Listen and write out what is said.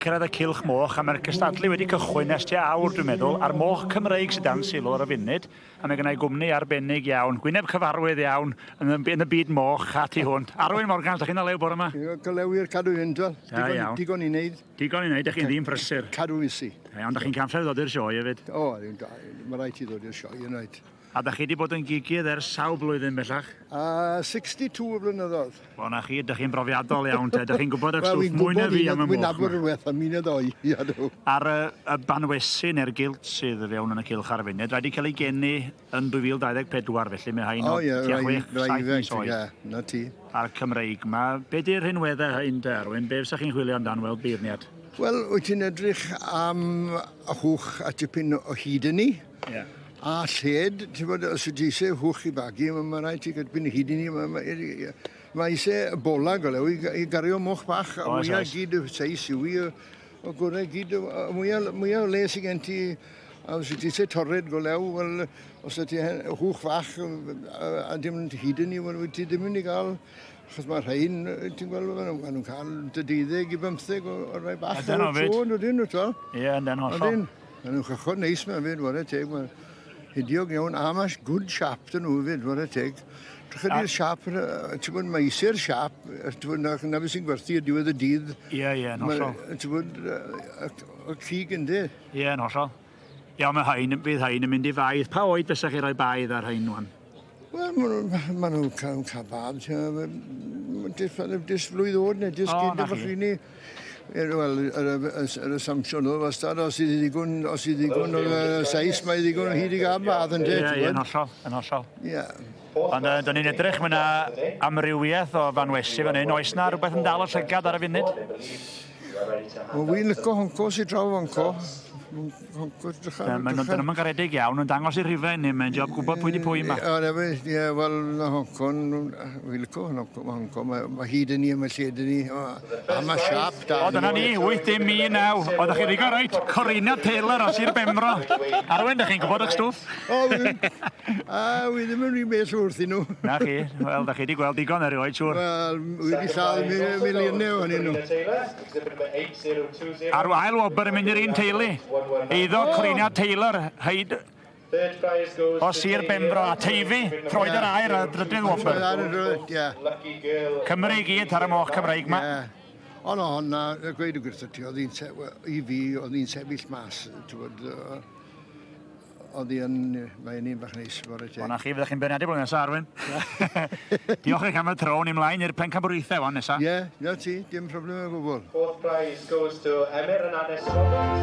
Cyrraedd y cylch moch, a mae'r cystadlu wedi cychwyn nes tua awr, dwi'n meddwl, a'r Moch Cymreig sydd dan sylw ar y funud, a mae gennau gwmni arbennig iawn, gwyneb cyfarwydd iawn yn y byd moch a tu hwnt. Arwyn Morgan, ydych chi'n olew bore yma? Golewyr cadw hyn, dwi'n. Digon i wneud. Digon i wneud, ydych chi'n ddim prysur. Cadw isi. Ond ydych chi'n camfer ddod i'r sioe hefyd? O, mae rhaid i ddod i'r sioe, yn rhaid. A ydych chi wedi bod yn gigydd ers sawl blwyddyn bellach? 62 blynyddoedd. O, na chi, ydych chi'n brofiadol iawn te. Ydych chi'n gwybod eich stwff mwy na fi am y moch? Wy'n nabod rhywbeth am un o ddoi. Ar y banwesu neu'r gilt sydd fewn yn y cylch ar y funud, rhaid i cael ei geni yn 2024, felly mae hain o tua 6-7 oed. Na ti. A'r Cymreig ma. Be di'r rhinweddau hyn te, Arwyn? Be fysa chi'n chwilio amdan weld beirniad? Wel, wyt ti'n edrych am y hwch a tipyn o hyd yn ni. A lled, ti'n bod, os ydy eisiau hwch i bagu, mae'n rhaid i gadbyn hyd i ni. Mae eisiau bolag o lew i gario moch bach, a mwyaf gyd y seis Sioe, o gorau gyd, mwyaf o le sy'n gen ti, a os ydy eisiau torred go lew, wel, os ydy hwch fach a dim hyd i ni, wel, wyt ti ddim yn ei gael, achos mae rhain, ti'n gweld, maen nhw'n cael 12 i 15 o rai bach ar y tro, ydyn nhw, to? Ie, yn den hollol. Maen nhw'n chychod neis mewn fyd, war y teg, hidiog iawn, a mae good siap dyn nhw fyd, war y teg. Trach ydy'r siap, ti'n bod, mae eisiau'r siap, ti'n bod, na beth sy'n gwerthu y diwedd y dydd. Ie, yn hollol. Ti'n bod, y cig ynddi. Ie, yn hollol. Iawn, bydd hain yn mynd i faidd. Pa oed fysach chi roi baidd ar hain nhw'n? Wel, maen nhw'n cael bab, dys flwydd oed neu, dys gyd efo chi ni. Wel, yr assumption o fastad, os i ddigon o seis, mae ddigon o hyd i gael bad yn dweud. Ie, yn hollol. Ond dyn ni'n edrych, mae yna amrywiaeth o fanwesu fan hyn. Oes na rhywbeth yn dal o llygad ar y funud? Wel, wy'n licio honco sy'n draw honco. Maen nhw'n garedig iawn, yn dangos i'r rhifau ni, mae'n job gwybod pwy di pwy yma. Ie, wel, na Hongkong, wy'n licio Hongkong, mae hyd yn ni, mae lled yn ni, a mae siap da. O, dyna ni, 8-9. Oeddech chi ddigon reit, Corina Taylor o Sir Benfro. Arwen, ydych chi'n gwybod eich stwff? O, wy ddim yn rhy mes wrth i nhw. Na chi, wel, ydych chi wedi gweld digon erioed, siwr. Wel, wy wedi lladd miliynau o'n nhw. Ar ail wobr yn mynd i'r un teulu. Eiddo Corina Taylor, heid o Sir Benfro a Teifi, troed yr air a drydydd wobr. Cymru i gyd ar y Moch Cymreig ma. O no, honna, gweud o gwrth o ti, oedd hi'n sefyll mas, oedd hi'n, mae'n un bach neis. O na chi, fyddech chi'n bernadu blwyddyn nesa, Arwyn. Diolch eich am y tro, ni'n mlaen i'r pencampwriaethau wan nesa. Ie, na ti, dim problem o gwbl. Fourth prize goes to Emyr and Anis Roberts.